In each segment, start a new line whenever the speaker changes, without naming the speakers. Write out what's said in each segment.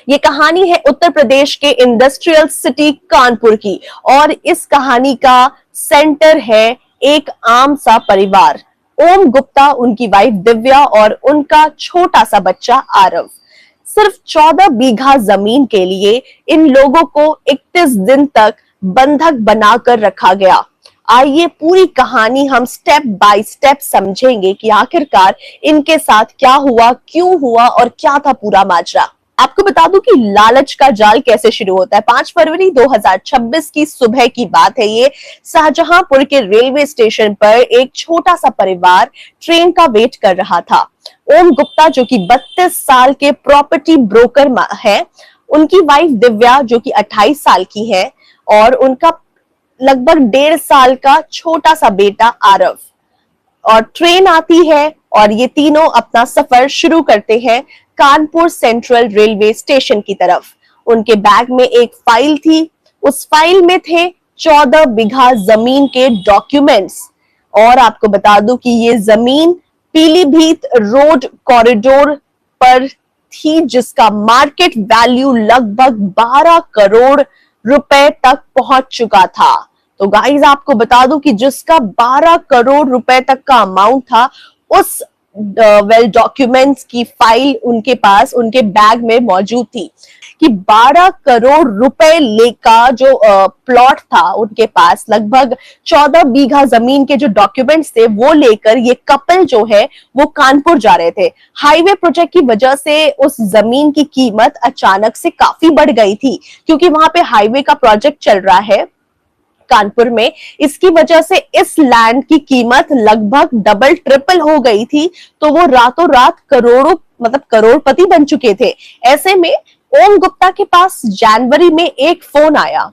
ये कहानी है उत्तर प्रदेश के इंडस्ट्रियल सिटी कानपुर की और इस कहानी का सेंटर है एक आम सा परिवार। ओम गुप्ता, उनकी वाइफ दिव्या और उनका छोटा सा बच्चा आरव। सिर्फ 14 बीघा जमीन के लिए इन लोगों को 31 दिन तक बंधक बनाकर रखा गया। आइए पूरी कहानी हम स्टेप बाय स्टेप समझेंगे कि आखिरकार इनके साथ क्या हुआ, क्यों हुआ और क्या था पूरा माजरा। आपको बता दूं कि लालच का जाल कैसे शुरू होता है। 5 फरवरी 2026 की सुबह की बात है। ये शाहजहांपुर के रेलवे स्टेशन पर एक छोटा सा परिवार ट्रेन का वेट कर रहा था। ओम गुप्ता जो कि 32 साल के प्रॉपर्टी ब्रोकर है, उनकी वाइफ दिव्या जो कि 28 साल की है और उनका लगभग 1.5 साल का छोटा सा बेटा आरव। और ट्रेन आती है और ये तीनों अपना सफर शुरू करते हैं कानपुर सेंट्रल रेलवे स्टेशन की तरफ। उनके बैग में एक फाइल थी, उस फाइल में थे 14 बीघा जमीन के डॉक्यूमेंट्स। और आपको बता दूं कि ये जमीन पीलीभीत रोड कॉरिडोर पर थी, जिसका मार्केट वैल्यू लगभग 12 करोड़ रुपए तक पहुंच चुका था। तो गाइस आपको बता दूं कि जिसका 12 करोड़ रुपए तक का अमाउंट था, उस डॉक्यूमेंट्स की फाइल उनके पास उनके बैग में मौजूद थी कि 12 करोड़ रुपए लेका जो प्लॉट था उनके पास, लगभग 14 बीघा जमीन के जो डॉक्यूमेंट्स थे वो लेकर ये कपल जो है वो कानपुर जा रहे थे। हाईवे प्रोजेक्ट की वजह से उस जमीन की कीमत अचानक से काफी बढ़ गई थी, क्योंकि वहां पे हाईवे का प्रोजेक्ट चल रहा है कानपुर में। इसकी वजह से इस लैंड की कीमत लगभग डबल ट्रिपल हो गई थी। तो वो रातों रात करोड़ों करोड़पति बन चुके थे। ऐसे में ओम गुप्ता के पास जनवरी में एक फोन आया।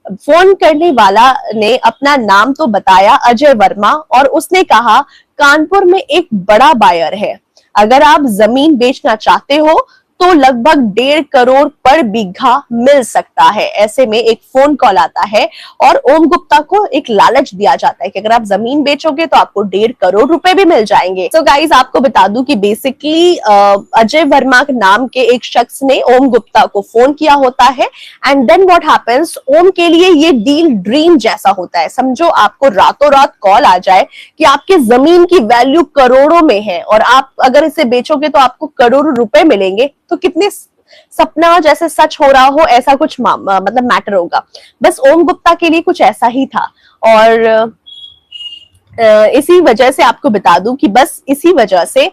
फोन करने वाला ने अपना नाम तो बताया, अजय वर्मा, और उसने कहा कानपुर में एक बड़ा बायर है, अगर आप जमीन बेचना चाहते हो तो लगभग 1.5 करोड़ पर बीघा मिल सकता है। ऐसे में एक फोन कॉल आता है और ओम गुप्ता को एक लालच दिया जाता है कि अगर आप जमीन बेचोगे तो आपको 1.5 करोड़ रुपए भी मिल जाएंगे। तो गाइस आपको बता दूं कि बेसिकली अजय वर्मा के नाम के एक शख्स ने ओम गुप्ता को फोन किया होता है। एंड देन व्हाट हैपेंस, ओम के लिए ये डील ड्रीम जैसा होता है। समझो आपको रातों रात कॉल आ जाए कि आपके जमीन की वैल्यू करोड़ों में है और आप अगर इसे बेचोगे तो आपको करोड़ों रुपए मिलेंगे। तो कितने सपना जैसे सच हो रहा हो, ऐसा कुछ मैटर होगा। बस ओम गुप्ता के लिए कुछ ऐसा ही था। और इसी वजह से आपको बता दूं कि बस इसी वजह से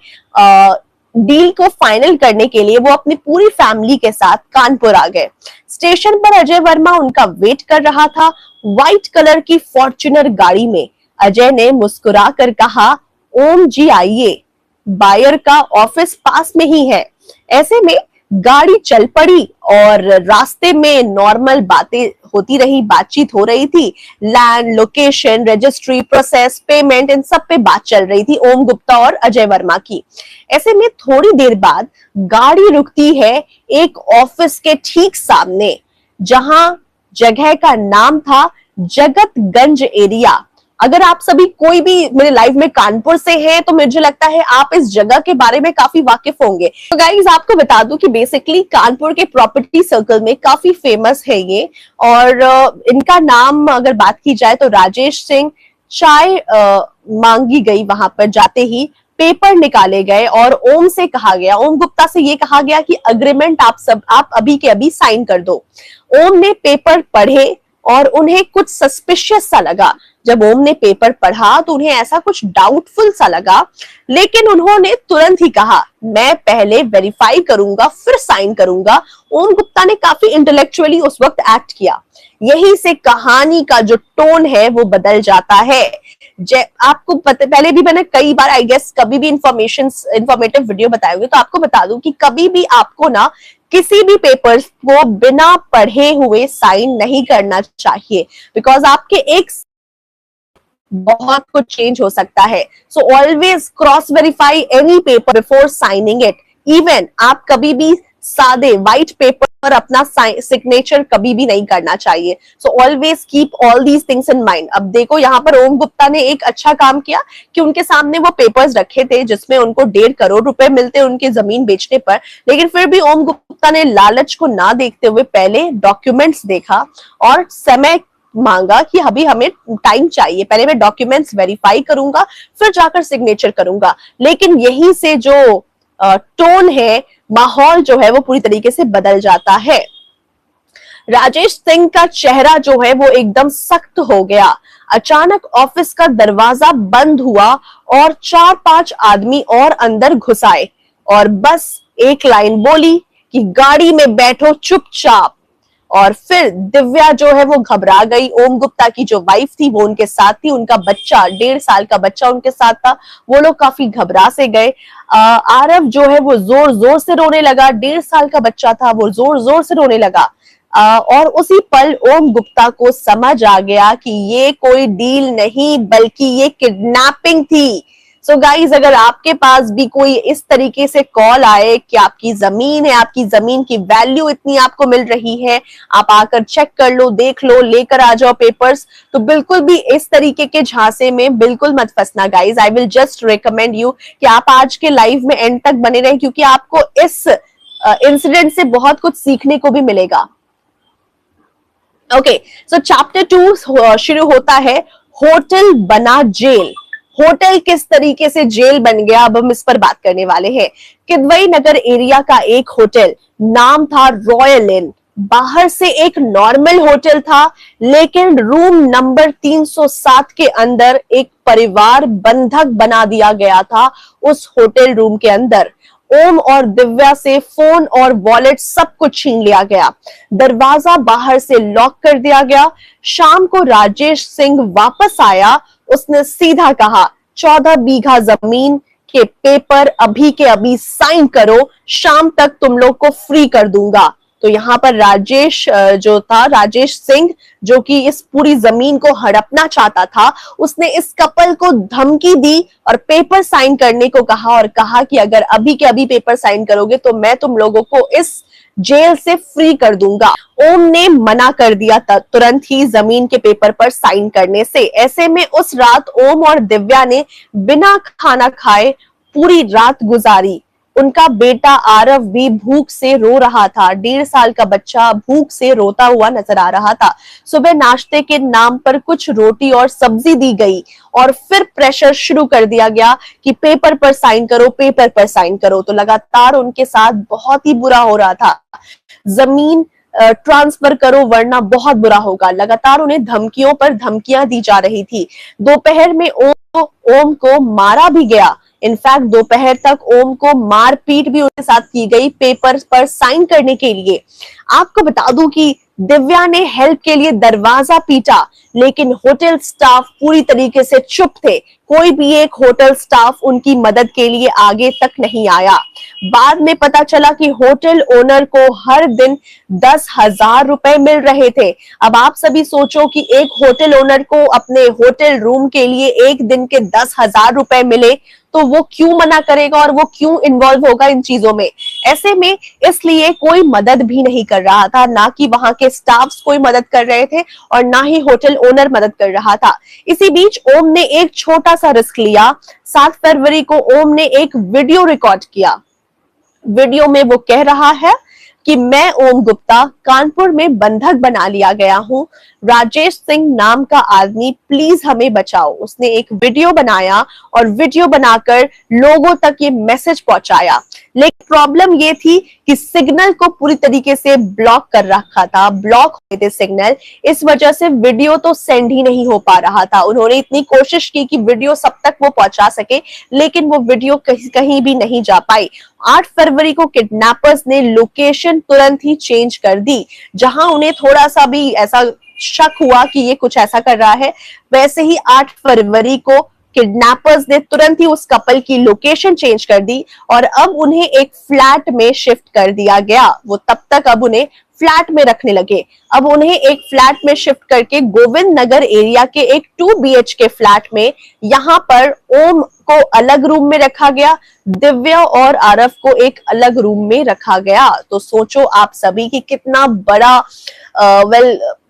डील को फाइनल करने के लिए वो अपनी पूरी फैमिली के साथ कानपुर आ गए। स्टेशन पर अजय वर्मा उनका वेट कर रहा था, व्हाइट कलर की फॉर्च्यूनर गाड़ी में। अजय ने मुस्कुरा कर कहा, ओम जी आइए, बायर का ऑफिस पास में ही है। ऐसे में गाड़ी चल पड़ी और रास्ते में नॉर्मल बातें होती रही, बातचीत हो रही थी। Land, location, registry, process, payment, इन सब पे बात चल रही थी ओम गुप्ता और अजय वर्मा की। ऐसे में थोड़ी देर बाद गाड़ी रुकती है एक ऑफिस के ठीक सामने, जहां जगह का नाम था जगतगंज एरिया। अगर आप सभी कोई भी मेरे लाइव में कानपुर से हैं तो मुझे लगता है आप इस जगह के बारे में काफी वाकिफ होंगे। तो गाइस आपको बता दूं कि बेसिकली कानपुर के प्रॉपर्टी सर्कल में काफी फेमस है ये। और इनका नाम अगर बात की जाए तो राजेश सिंह। चाय मांगी गई, वहां पर जाते ही पेपर निकाले गए और ओम से कहा गया, ओम गुप्ता से ये कहा गया कि अग्रीमेंट आप अभी के अभी साइन कर दो। ओम ने पेपर पढ़े और उन्हें कुछ सस्पिशियस सा लगा। जब ओम ने पेपर पढ़ा तो उन्हें ऐसा कुछ डाउटफुल सा लगा, लेकिन उन्होंने तुरंत ही कहा, मैं पहले वेरीफाई करूंगा फिर साइन करूंगा। ओम गुप्ता ने काफी इंटेलेक्चुअली उस वक्त एक्ट किया। यही से कहानी का जो टोन है वो बदल जाता है। आपको पहले भी मैंने कई बार आई गेस कभी भी इंफॉर्मेटिव वीडियो बताए हुए, तो आपको बता दूं कि कभी भी आपको ना किसी भी पेपर्स को बिना पढ़े हुए साइन नहीं करना चाहिए, बिकॉज आपके एक बहुत कुछ चेंज हो सकता है। So always cross verify any paper before signing it. Even आप कभी भी सादे व्हाइट पेपर पर अपना सिग्नेचर कभी भी नहीं करना चाहिए। So always keep all these things in mind. अब देखो यहाँ पर ओम गुप्ता ने एक अच्छा काम किया कि उनके सामने वो पेपर्स रखे थे जिसमें उनको 1.5 करोड़ रुपए मिलते उनकी जमीन बेचने पर, लेकिन फिर भी ओम गुप्ता ने लालच को ना देखते हुए पहले डॉक्यूमेंट्स देखा और समय मांगा कि अभी हमें टाइम चाहिए, पहले मैं डॉक्यूमेंट्स वेरीफाई करूंगा फिर जाकर सिग्नेचर करूंगा। लेकिन यहीं से जो टोन है, माहौल जो है वो पूरी तरीके से बदल जाता है। राजेश सिंह का चेहरा जो है वो एकदम सख्त हो गया। अचानक ऑफिस का दरवाजा बंद हुआ और 4-5 आदमी और अंदर घुस आए और बस एक लाइन बोली कि गाड़ी में बैठो चुपचाप। और फिर दिव्या जो है वो घबरा गई। ओम गुप्ता की जो वाइफ थी वो उनके साथ थी, उनका बच्चा 1.5 साल का बच्चा उनके साथ था। वो लोग काफी घबरा से गए। आरव जो है वो जोर जोर से रोने लगा, 1.5 साल का बच्चा था, वो जोर जोर से रोने लगा। और उसी पल ओम गुप्ता को समझ आ गया कि ये कोई डील नहीं बल्कि ये किडनैपिंग थी। सो गाइज, अगर आपके पास भी कोई इस तरीके से कॉल आए कि आपकी जमीन है, आपकी जमीन की वैल्यू इतनी आपको मिल रही है, आप आकर चेक कर लो, देख लो, लेकर आ जाओ पेपर्स, तो बिल्कुल भी इस तरीके के झांसे में बिल्कुल मत फंसना guys. I will just recommend you कि आप आज के लाइव में एंड तक बने रहें, क्योंकि आपको इस इंसिडेंट से बहुत कुछ सीखने को भी मिलेगा। ओके, सो चैप्टर 2 शुरू होता है, होटल बना जेल। होटल किस तरीके से जेल बन गया, अब हम इस पर बात करने वाले हैं। किदवई नगर एरिया का एक होटल, नाम था रॉयल इन। बाहर से एक नॉर्मल होटल था, लेकिन रूम नंबर 307 के अंदर एक परिवार बंधक बना दिया गया था। उस होटल रूम के अंदर ओम और दिव्या से फोन और वॉलेट सब कुछ छीन लिया गया। दरवाजा बाहर से लॉक कर दिया गया। शाम को राजेश सिंह वापस आया। उसने सीधा कहा, 14 बीघा जमीन के पेपर अभी के अभी साइन करो, शाम तक तुम लोग को फ्री कर दूंगा। तो यहाँ पर राजेश जो था, राजेश सिंह, जो कि इस पूरी जमीन को हड़पना चाहता था, उसने इस कपल को धमकी दी और पेपर साइन करने को कहा और कहा कि अगर अभी के अभी पेपर साइन करोगे तो मैं तुम लोगों को इस जेल से फ्री कर दूंगा। ओम ने मना कर दिया तुरंत ही जमीन के पेपर पर साइन करने से। ऐसे में उस रात ओम और दिव्या ने बिना खाना खाए पूरी रात गुजारी। उनका बेटा आरव भी भूख से रो रहा था। 1.5 साल का बच्चा भूख से रोता हुआ नजर आ रहा था। सुबह नाश्ते के नाम पर कुछ रोटी और सब्जी दी गई और फिर प्रेशर शुरू कर दिया गया कि पेपर पर साइन करो, पेपर पर साइन करो। तो लगातार उनके साथ बहुत ही बुरा हो रहा था। जमीन ट्रांसफर करो वरना बहुत बुरा होगा। लगातार उन्हें धमकियों पर धमकियां दी जा रही थी। दोपहर में ओम को मारा भी गया। इनफैक्ट दोपहर तक ओम को मारपीट भी उनके साथ की गई पेपर पर साइन करने के लिए। आपको बता दूं कि दिव्या ने हेल्प के लिए दरवाजा पीटा, लेकिन होटल स्टाफ पूरी तरीके से चुप थे। कोई भी एक होटल स्टाफ उनकी मदद के लिए आगे तक नहीं आया। बाद में पता चला कि होटल ओनर को हर दिन 10,000 रुपए मिल रहे थे। अब आप सभी सोचो कि एक होटल ओनर को अपने होटल रूम के लिए एक दिन के 10,000 रुपए मिले तो वो क्यों मना करेगा और वो क्यों इन्वॉल्व होगा इन चीजों में। ऐसे में इसलिए कोई मदद भी नहीं कर रहा था, ना कि वहां के स्टाफ्स कोई मदद कर रहे थे और ना ही होटल ओनर मदद कर रहा था। इसी बीच ओम ने एक छोटा सा रिस्क लिया। 7 फरवरी को ओम ने एक वीडियो रिकॉर्ड किया। वीडियो में वो कह रहा है कि मैं ओम गुप्ता कानपुर में बंधक बना लिया गया हूं, राजेश सिंह नाम का आदमी प्लीज हमें बचाओ। उसने एक वीडियो बनाया और वीडियो बनाकर लोगों तक ये मैसेज पहुंचाया। लेकिन प्रॉब्लम ये थी कि सिग्नल को पूरी तरीके से ब्लॉक कर रखा था, ब्लॉक हुए थे सिग्नल। इस वजह से वीडियो तो सेंड ही नहीं हो पा रहा था। उन्होंने इतनी कोशिश की कि वीडियो सब तक वो पहुंचा सके, लेकिन वो वीडियो कहीं भी नहीं जा पाई। 8 फरवरी को किडनैपर्स ने लोकेशन तुरंत ही चेंज कर दी। जहां उन्हें थोड़ा सा भी ऐसा शक हुआ कि ये कुछ ऐसा कर रहा है, वैसे ही 8 फरवरी को किडनैपर्स ने तुरंत ही उस कपल की लोकेशन चेंज कर दी और अब उन्हें एक फ्लैट में शिफ्ट कर दिया गया। वो तब तक अब उन्हें फ्लैट में रखने लगे। अब उन्हें एक फ्लैट में शिफ्ट करके गोविंद नगर एरिया के एक 2 BHK फ्लैट में यहाँ पर ओम को अलग रूम में रखा गया, दिव्या और आरव को एक अलग रूम में रखा गया। तो सोचो आप सभी कि कितना बड़ा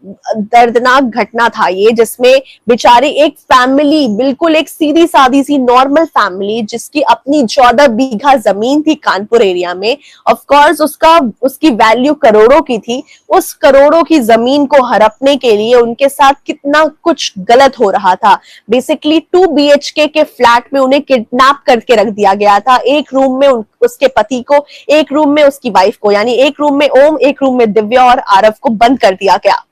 दर्दनाक घटना था ये, जिसमें बेचारी एक फैमिली, बिल्कुल एक सीधी सादी सी नॉर्मल फैमिली जिसकी अपनी 14 बीघा जमीन थी कानपुर एरिया में, ऑफ कोर्स उसकी वैल्यू करोड़ों की थी, उस करोड़ों की जमीन को हड़पने के लिए उनके साथ कितना कुछ गलत हो रहा था। बेसिकली 2 BHK के फ्लैट में उन्हें किडनैप करके रख दिया गया था, एक रूम में उसके पति को, एक रूम में उसकी वाइफ को, यानी एक रूम में ओम, एक रूम में दिव्या और आरव को बंद कर दिया गया।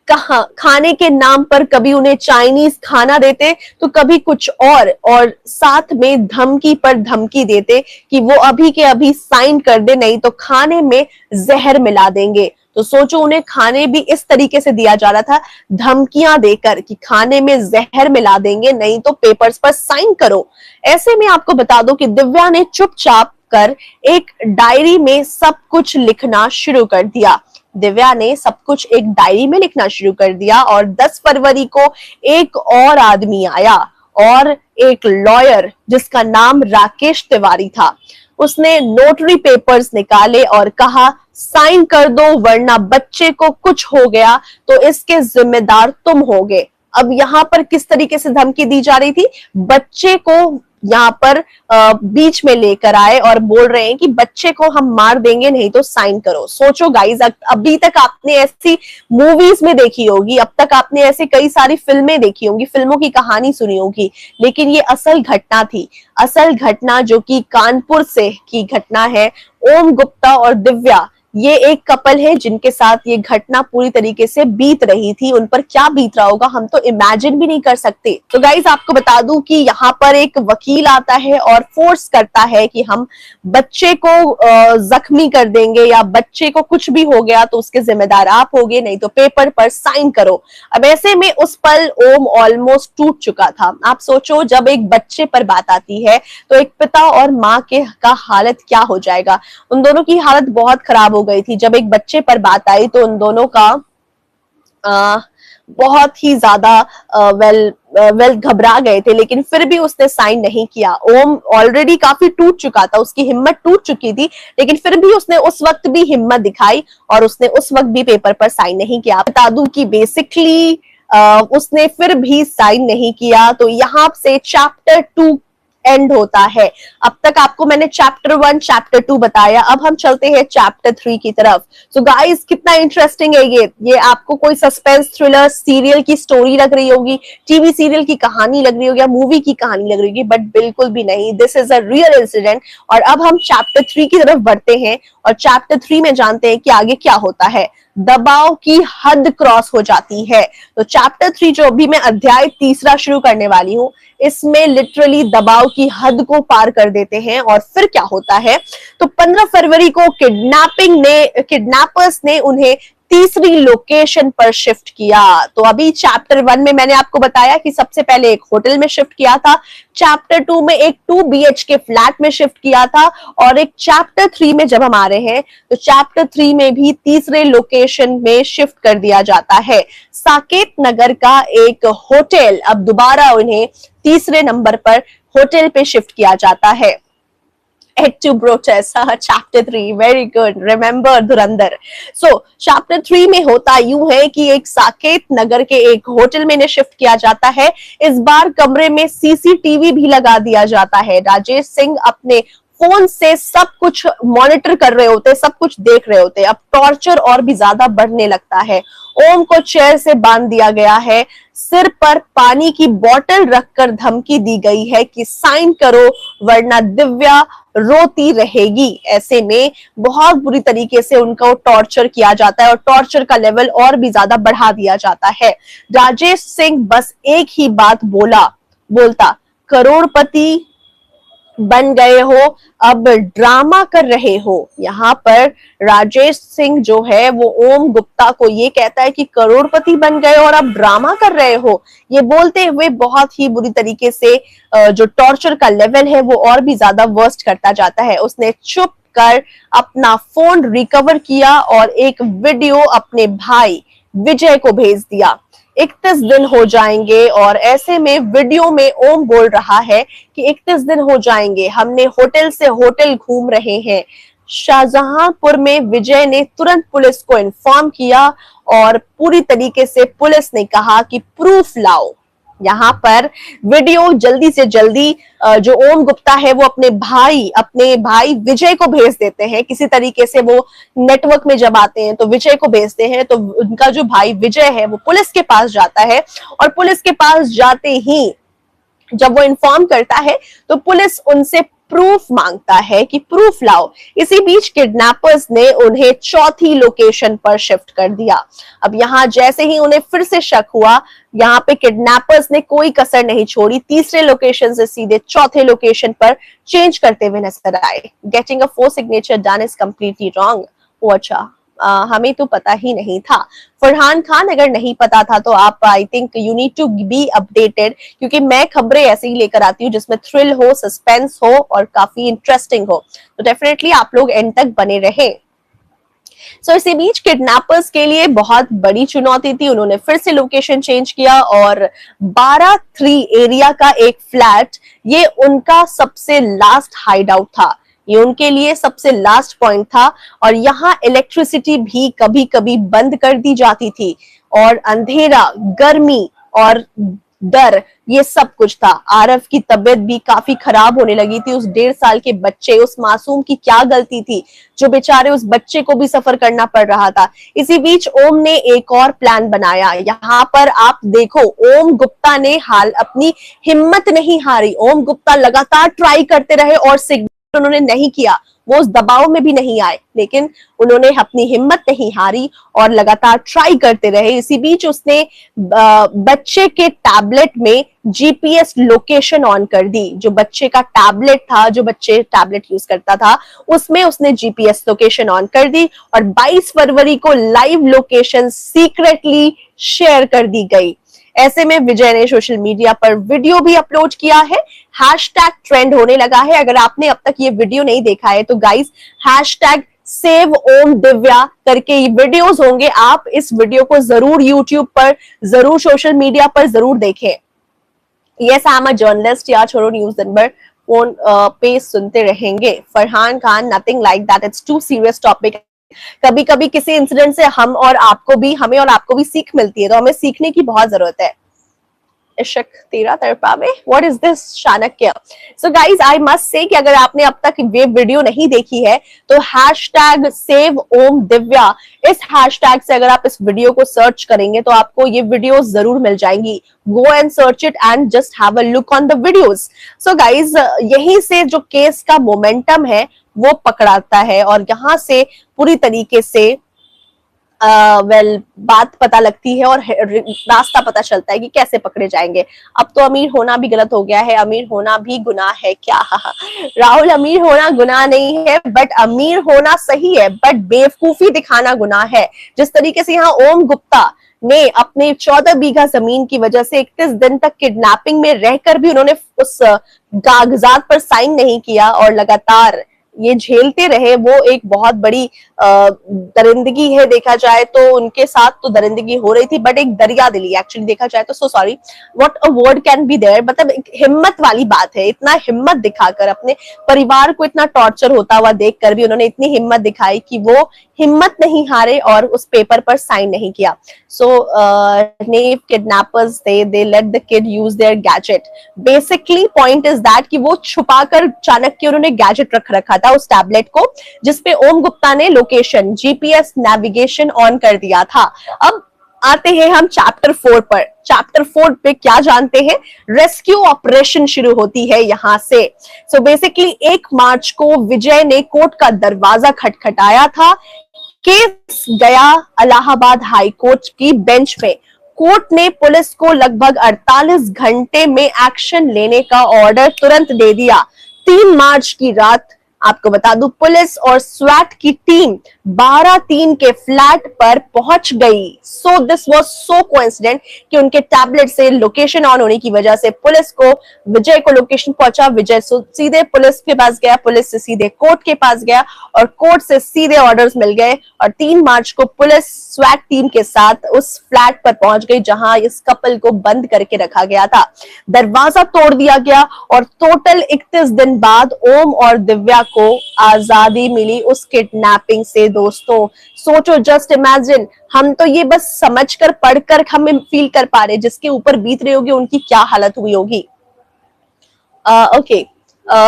कहा खाने के नाम पर कभी उन्हें चाइनीज खाना देते तो कभी कुछ और साथ में धमकी पर धमकी देते कि वो अभी के अभी साइन कर दे, नहीं तो खाने में जहर मिला देंगे। तो सोचो उन्हें खाने भी इस तरीके से दिया जा रहा था, धमकियां देकर कि खाने में जहर मिला देंगे, नहीं तो पेपर्स पर साइन करो। ऐसे में आपको बता दो कि दिव्या ने चुपचाप कर एक डायरी में सब कुछ लिखना शुरू कर दिया। दिव्या ने सब कुछ एक डायरी में लिखना शुरू कर दिया और 10 फरवरी को एक और आदमी आया और एक लॉयर जिसका नाम राकेश तिवारी था। उसने नोटरी पेपर्स निकाले और कहा साइन कर दो वरना बच्चे को कुछ हो गया तो इसके जिम्मेदार तुम होगे। अब यहाँ पर किस तरीके से धमकी दी जा रही थी, बच्चे को यहाँ पर बीच में लेकर आए और बोल रहे हैं कि बच्चे को हम मार देंगे, नहीं तो साइन करो। सोचो गाइस, अभी तक आपने ऐसी मूवीज में देखी होगी, अब तक आपने ऐसे कई सारी फिल्में देखी होंगी, फिल्मों की कहानी सुनी होगी, लेकिन ये असल घटना थी। असल घटना जो कि कानपुर से की घटना है। ओम गुप्ता और दिव्या ये एक कपल है जिनके साथ ये घटना पूरी तरीके से बीत रही थी। उन पर क्या बीत रहा होगा हम तो इमेजिन भी नहीं कर सकते। तो गाइस आपको बता दूं कि यहाँ पर एक वकील आता है और फोर्स करता है कि हम बच्चे को जख्मी कर देंगे या बच्चे को कुछ भी हो गया तो उसके जिम्मेदार आप होगे, नहीं तो पेपर पर साइन करो। अब ऐसे में उस पल ओम ऑलमोस्ट टूट चुका था। आप सोचो जब एक बच्चे पर बात आती है तो एक पिता और माँ के का हालत क्या हो जाएगा। उन दोनों की हालत बहुत खराब हो गई थी। जब एक बच्चे पर बात आई तो उन दोनों का बहुत ही ज्यादा वेल घबरा गए थे, लेकिन फिर भी उसने साइन नहीं किया। ओम ऑलरेडी काफी टूट चुका था, उसकी हिम्मत टूट चुकी थी, लेकिन फिर भी उसने उस वक्त भी हिम्मत दिखाई और उसने उस वक्त भी पेपर पर साइन नहीं किया। बता दूं कि बेसिकली उसने फिर भी साइन नहीं किया। तो यहाँ से चैप्टर 2 एंड होता है। अब तक आपको मैंने चैप्टर 1 चैप्टर 2 बताया, अब हम चलते हैं चैप्टर 3 की तरफ। सो गाइस कितना इंटरेस्टिंग है ये आपको कोई सस्पेंस थ्रिलर सीरियल की स्टोरी लग रही होगी, टीवी सीरियल की कहानी लग रही होगी या मूवी की कहानी लग रही होगी, बट बिल्कुल भी नहीं, this is a real incident. और अब हम चैप्टर 3 की तरफ बढ़ते हैं और चैप्टर 3 में जानते हैं कि आगे क्या होता है। दबाव की हद क्रॉस हो जाती है। तो चैप्टर 3 जो अभी मैं अध्याय 3 शुरू करने वाली हूँ, इसमें लिटरली दबाव की हद को पार कर देते हैं। और फिर क्या होता है, तो 15 फरवरी को किडनैपर्स ने उन्हें तीसरी लोकेशन पर शिफ्ट किया। तो अभी चैप्टर 1 में मैंने आपको बताया कि सबसे पहले एक होटल में शिफ्ट किया था, चैप्टर 2 में एक 2 BHK फ्लैट में शिफ्ट किया था, और एक चैप्टर 3 में जब हम आ रहे हैं तो चैप्टर 3 में भी तीसरे लोकेशन में शिफ्ट कर दिया जाता है। साकेत नगर का एक होटल, अब दोबारा उन्हें तीसरे नंबर पर होटल पे शिफ्ट किया जाता है। To protest, chapter 3, very good, remember Dhurandhar. So chapter 3 में होता यूं है कि एक साकेत नगर के एक होटल में इन्हें शिफ्ट किया जाता है। इस बार कमरे में CCTV भी लगा दिया जाता है। राजेश सिंह अपने फोन से सब कुछ मॉनिटर कर रहे होते, सब कुछ देख रहे होते। अब टॉर्चर और भी ज्यादा बढ़ने लगता है। ओम को चेयर से बांध दिया गया है, सिर पर पानी की बोतल रखकर धमकी दी गई है कि साइन करो वरना दिव्या रोती रहेगी। ऐसे में बहुत बुरी तरीके से उनको टॉर्चर किया जाता है और टॉर्चर का लेवल और भी ज्यादा बढ़ा दिया जाता है। राजेश सिंह बस एक ही बात बोलता, करोड़पति बन गए हो, अब ड्रामा कर रहे हो। यहाँ पर राजेश सिंह जो है वो ओम गुप्ता को ये कहता है कि करोड़पति बन गए और अब ड्रामा कर रहे हो। ये बोलते हुए बहुत ही बुरी तरीके से जो टॉर्चर का लेवल है वो और भी ज्यादा वर्स्ट करता जाता है। उसने चुप कर अपना फोन रिकवर किया और एक वीडियो अपने भाई विजय को भेज दिया। 31 दिन हो जाएंगे और ऐसे में वीडियो में ओम बोल रहा है कि 31 दिन हो जाएंगे, हमने होटल से होटल घूम रहे हैं। शाहजहांपुर में विजय ने तुरंत पुलिस को इन्फॉर्म किया और पूरी तरीके से पुलिस ने कहा कि प्रूफ लाओ। यहाँ पर वीडियो जल्दी से जल्दी जो ओम गुप्ता है वो अपने भाई विजय को भेज देते हैं। किसी तरीके से वो नेटवर्क में जब आते हैं तो विजय को भेजते हैं, तो उनका जो भाई विजय है वो पुलिस के पास जाता है और पुलिस के पास जाते ही जब वो इन्फॉर्म करता है तो पुलिस उनसे प्रूफ मांगता है कि प्रूफ लाओ। इसी बीच किडनैपर्स ने उन्हें चौथी लोकेशन पर शिफ्ट कर दिया। अब यहाँ जैसे ही उन्हें फिर से शक हुआ, यहाँ पे किडनैपर्स ने कोई कसर नहीं छोड़ी, तीसरे लोकेशन से सीधे चौथे लोकेशन पर चेंज करते हुए नजर आए। Getting a 4 signature done is completely wrong. वो अच्छा, हमें तो पता ही नहीं था। फरहान खान, अगर नहीं पता था तो आप I think you need to be updated, क्योंकि मैं खबरें ऐसे ही लेकर आती हूँ जिसमें थ्रिल हो, सस्पेंस हो और काफी इंटरेस्टिंग हो, तो डेफिनेटली आप लोग एंड तक बने रहे। सो इसी बीच किडनैपर्स के लिए बहुत बड़ी चुनौती थी। उन्होंने फिर से लोकेशन चेंज किया और 12-3 एरिया का एक फ्लैट, ये उनका सबसे लास्ट हाइड आउट था, ये उनके लिए सबसे लास्ट पॉइंट था। और यहाँ इलेक्ट्रिसिटी भी कभी कभी बंद कर दी जाती थी और अंधेरा, गर्मी और डर, ये सब कुछ था। आरव की तबीयत भी काफी खराब होने लगी थी। उस 1.5 साल के बच्चे, उस मासूम की क्या गलती थी जो बेचारे उस बच्चे को भी सफर करना पड़ रहा था। इसी बीच ओम ने एक और प्लान बनाया। यहाँ पर आप देखो, ओम गुप्ता ने अपनी हिम्मत नहीं हारी। ओम गुप्ता लगातार ट्राई करते रहे और उन्होंने नहीं किया, वो उस दबाव में भी नहीं आए, लेकिन उन्होंने अपनी हिम्मत नहीं हारी और लगातार ट्राई करते रहे। इसी बीच उसने बच्चे के टैबलेट में जीपीएस लोकेशन ऑन कर दी। जो बच्चे का टैबलेट था, जो बच्चे टैबलेट यूज करता था, उसमें उसने जीपीएस लोकेशन ऑन कर दी और 22 फरवरी को लाइव लोकेशन सीक्रेटली शेयर कर दी गई। ऐसे में विजय ने सोशल मीडिया पर वीडियो भी अपलोड किया है। हैशटैग ट्रेंड होने लगा है। अगर आपने अब तक ये वीडियो नहीं देखा है तो गाइस, हैशटैग सेव ओम दिव्या करके ये वीडियोस होंगे। आप इस वीडियो को जरूर यूट्यूब पर, जरूर सोशल मीडिया पर जरूर देखें। Yes, I am a journalist, या छोड़ो न्यूज दिन भर फोन पे सुनते रहेंगे। Farhan Khan, nothing like that, it's too serious topic. कभी कभी किसी इंसिडेंट से हमें और आपको भी सीख मिलती है, तो हमें सीखने की बहुत जरूरत है। इश्क तेरा तरफा में, what is this Chanakya. So guys, I must say कि अगर आपने अब तक ये वीडियो नहीं देखी है तो हैशटैग सेव ओम दिव्या, इस हैशटैग से अगर आप इस वीडियो को सर्च करेंगे तो आपको ये वीडियो जरूर मिल जाएंगी। Go and search it and just have a look on the videos. So guys, यहीं से जो केस का मोमेंटम है वो पकड़ाता है और यहाँ से पूरी तरीके से बात पता लगती है और रास्ता पता चलता है कि कैसे पकड़े जाएंगे। अब तो अमीर होना भी गलत हो गया है, अमीर होना भी गुनाह है क्या? राहुल, अमीर होना गुनाह नहीं है, बट अमीर होना सही है, बट बेवकूफी दिखाना गुनाह है। जिस तरीके से यहाँ ओम गुप्ता ने अपने 14 बीघा जमीन की वजह से 31 दिन तक किडनैपिंग में रहकर भी उन्होंने उस कागजात पर साइन नहीं किया और लगातार ये झेलते रहे, वो एक बहुत बड़ी दरिंदगी है। देखा जाए तो उनके साथ तो दरिंदगी हो रही थी, बट एक दरिया दिली एक्चुअली देखा जाए तो। So sorry, what a word can be there, मतलब हिम्मत वाली बात है। इतना हिम्मत दिखाकर, अपने परिवार को इतना टॉर्चर होता हुआ देखकर भी उन्होंने इतनी हिम्मत दिखाई कि वो हिम्मत नहीं हारे और उस पेपर पर साइन नहीं किया। सो नेव kidnappers, they let the kid use their gadget. Basically point is that कि वो छुपाकर चाणक्य उन्होंने गैजेट रख रखा था उस टैबलेट को, जिसपे ओम गुप्ता ने लोकेशन, जीपीएस नेविगेशन ऑन कर दिया था। अब आते हैं हम चैप्टर 4 पर। चैप्टर 4 पे क्या जानते हैं? रेस्क्यू ऑपरेशन शुरू होती है यहां से। सो बेसिकली 1 मार्च को विजय ने कोर्ट का दरवाजा खटखटाया था। केस गया इलाहाबाद हाई कोर्ट की बेंच पे। कोर्ट ने पुलिस को लगभग 48 घंटे में एक्शन लेने का ऑर्डर तुरंत दे दिया। 3 मार्च की रात आपको बता दूं पुलिस और स्वैट की टीम 12-3 के फ्लैट पर पहुंच गई। So this was so coincident कि उनके टैबलेट से लोकेशन ऑन होने की वजह से पुलिस को विजय को लोकेशन पहुंचा। विजय सीधे पुलिस के पास गया, पुलिस से सीधे कोर्ट के पास गया और कोर्ट से सीधे ऑर्डर्स मिल गए और 3 मार्च को पुलिस स्वैट टीम के साथ उस फ्लैट पर पहुंच गई जहां इस कपल को बंद करके रखा गया था। दरवाजा तोड़ दिया गया और टोटल 31 दिन बाद ओम और दिव्या को आजादी मिली उस किडनैपिंग से। दोस्तों सोचो, जस्ट इमेजिन, हम तो ये बस समझकर पढ़कर हमें फील कर पा रहे, जिसके ऊपर बीत रही होगी उनकी क्या हालत हुई होगी। ओके,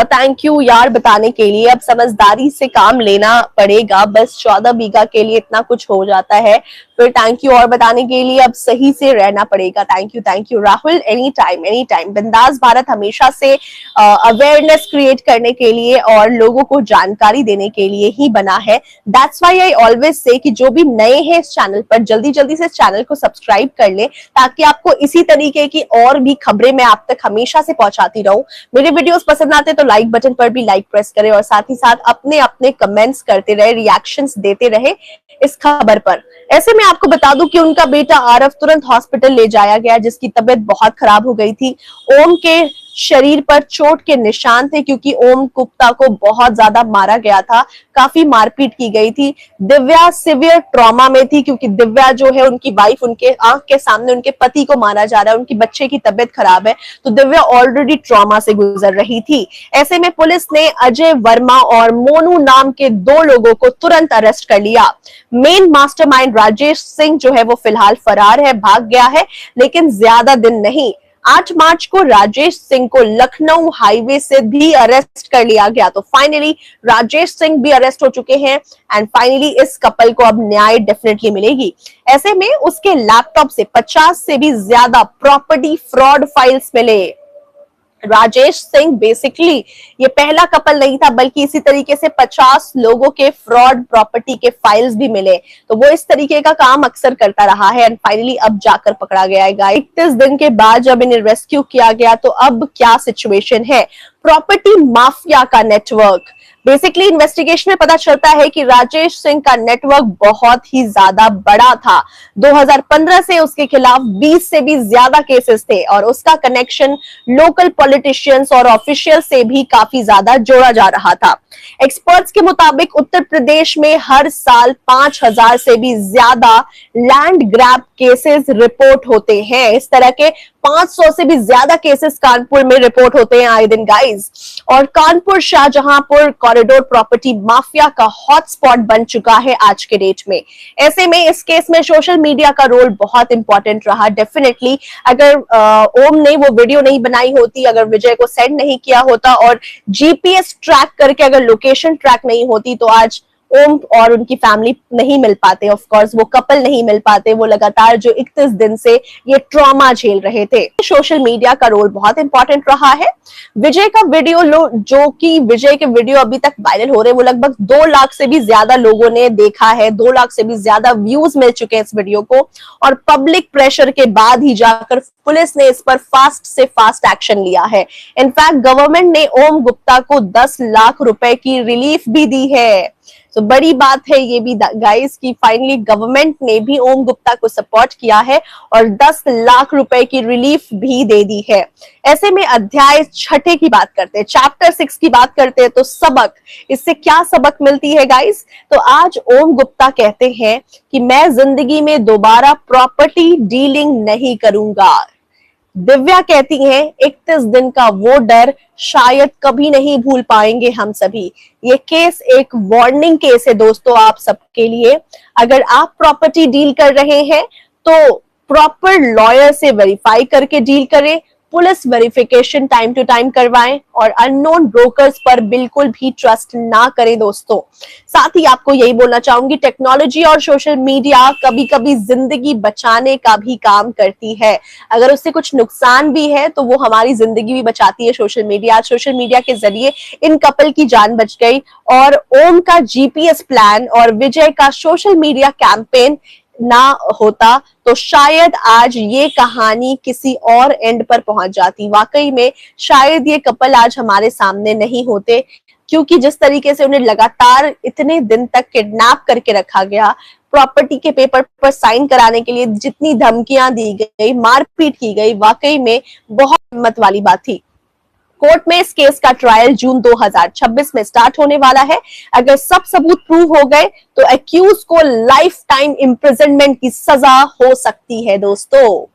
थैंक यू यार बताने के लिए। अब समझदारी से काम लेना पड़ेगा, बस 14 बीघा के लिए इतना कुछ हो जाता है, फिर थैंक यू और बताने के लिए। अब सही से रहना पड़ेगा। Thank you Rahul, any time. बिंदास भारत हमेशा से अवेयरनेस क्रिएट करने के लिए और लोगों को जानकारी देने के लिए ही बना है। That's why I always say कि जो भी नए हैं इस चैनल पर, जल्दी से इस चैनल को सब्सक्राइब कर ले ताकि आपको इसी तरीके की और भी खबरें मैं आप तक हमेशा से पहुंचाती रहूं। मेरे वीडियोस पसंद आते तो लाइक बटन पर भी लाइक प्रेस करें और साथ ही साथ अपने कमेंट्स करते रहे, रिएक्शंस देते रहे इस खबर पर। ऐसे में आपको बता दूं कि उनका बेटा आरव तुरंत हॉस्पिटल ले जाया गया, जिसकी तबीयत बहुत खराब हो गई थी। ओम के शरीर पर चोट के निशान थे क्योंकि ओम गुप्ता को बहुत ज्यादा मारा गया था, काफी मारपीट की गई थी। दिव्या सिवियर ट्रॉमा में थी क्योंकि दिव्या जो है उनकी वाइफ, उनके आंख के सामने उनके पति को मारा जा रहा है, उनकी बच्चे की तबीयत खराब है, तो दिव्या ऑलरेडी ट्रॉमा से गुजर रही थी। ऐसे में पुलिस ने अजय वर्मा और मोनू नाम के 2 लोगों को तुरंत अरेस्ट कर लिया। मेन मास्टरमाइंड राजेश सिंह जो है वो फिलहाल फरार है, भाग गया है, लेकिन ज्यादा दिन नहीं। 8 मार्च को राजेश सिंह को लखनऊ हाईवे से भी अरेस्ट कर लिया गया। तो फाइनली राजेश सिंह भी अरेस्ट हो चुके हैं एंड फाइनली इस कपल को अब न्याय डेफिनेटली मिलेगी। ऐसे में उसके लैपटॉप से 50 से भी ज्यादा प्रॉपर्टी फ्रॉड फाइल्स मिले। राजेश सिंह बेसिकली ये पहला कपल नहीं था, बल्कि इसी तरीके से 50 लोगों के फ्रॉड प्रॉपर्टी के फाइल्स भी मिले। तो वो इस तरीके का काम अक्सर करता रहा है एंड फाइनली अब जाकर पकड़ा गया है। 31 दिन के बाद जब इन्हें रेस्क्यू किया गया तो अब क्या सिचुएशन है। प्रॉपर्टी माफिया का नेटवर्क, बेसिकली इन्वेस्टिगेशन में पता चलता है कि राजेश सिंह का नेटवर्क बहुत ही ज्यादा बड़ा था। 2015 से उसके खिलाफ 20 से भी ज्यादा केसेस थे और उसका कनेक्शन लोकल पॉलिटिशियंस और ऑफिशियल से भी काफी ज्यादा जोड़ा जा रहा था। एक्सपर्ट्स के मुताबिक उत्तर प्रदेश में हर साल 5000 से भी ज्यादा लैंड ग्रैब केसेस रिपोर्ट होते हैं। इस तरह के 500 से भी ज्यादा केसेस कानपुर में रिपोर्ट होते हैं आए दिन गाइस। और Kanpur Shahjahanpur corridor property mafia का हॉटस्पॉट बन चुका है आज के डेट में। ऐसे में इस केस में सोशल मीडिया का रोल बहुत इंपॉर्टेंट रहा डेफिनेटली। अगर ओम ने वो वीडियो नहीं बनाई होती, अगर विजय को सेंड नहीं किया होता और जीपीएस ट्रैक करके अगर लोकेशन ट्रैक नहीं होती तो आज ओम और उनकी फैमिली नहीं मिल पाते, ऑफ कोर्स वो कपल नहीं मिल पाते, वो लगातार जो 31 दिन से ये ट्रॉमा झेल रहे थे। सोशल मीडिया का रोल बहुत इंपॉर्टेंट रहा है। विजय का वीडियो जो कि विजय के वीडियो अभी तक वायरल हो रहे हैं, वो लगभग 2 लाख से भी ज्यादा लोगों ने देखा है, 2 लाख से भी ज्यादा व्यूज मिल चुके हैं इस वीडियो को। और पब्लिक प्रेशर के बाद ही जाकर पुलिस ने इस पर फास्ट से फास्ट एक्शन लिया है। इनफैक्ट गवर्नमेंट ने ओम गुप्ता को 10 लाख रुपए की रिलीफ भी दी है। तो बड़ी बात है ये भी गाइस कि फाइनली गवर्नमेंट ने भी ओम गुप्ता को सपोर्ट किया है और 10 लाख रुपए की रिलीफ भी दे दी है। ऐसे में अध्याय 6 की बात करते हैं, चैप्टर 6 की बात करते हैं तो सबक, इससे क्या सबक मिलती है गाइस। तो आज ओम गुप्ता कहते हैं कि मैं जिंदगी में दोबारा प्रॉपर्टी डीलिंग नहीं करूंगा। दिव्या कहती हैं 31 दिन का वो डर शायद कभी नहीं भूल पाएंगे हम सभी। ये केस एक वार्निंग केस है दोस्तों आप सबके लिए। अगर आप प्रॉपर्टी डील कर रहे हैं तो प्रॉपर लॉयर से वेरीफाई करके डील करें, police verification time to time करवाएं और अननोन ब्रोकर्स पर बिल्कुल भी ट्रस्ट ना करें दोस्तों। साथ ही आपको यही बोलना चाहूंगी, टेक्नोलॉजी और सोशल मीडिया कभी कभी जिंदगी बचाने का भी काम करती है। अगर उससे कुछ नुकसान भी है तो वो हमारी जिंदगी भी बचाती है सोशल मीडिया। आज सोशल मीडिया के जरिए इन कपल की जान बच गई और ओम का जीपीएस प्लान और विजय का सोशल मीडिया कैंपेन ना होता तो शायद आज ये कहानी किसी और एंड पर पहुंच जाती। वाकई में शायद ये कपल आज हमारे सामने नहीं होते। क्योंकि जिस तरीके से उन्हें लगातार इतने दिन तक किडनैप करके रखा गया, प्रॉपर्टी के पेपर पर साइन कराने के लिए जितनी धमकियां दी गई, मारपीट की गई, वाकई में बहुत हिम्मत वाली बात थी। कोर्ट में इस केस का ट्रायल जून 2026 में स्टार्ट होने वाला है। अगर सब सबूत प्रूव हो गए तो एक्यूज को लाइफ टाइम इम्प्रिजनमेंट की सजा हो सकती है दोस्तों।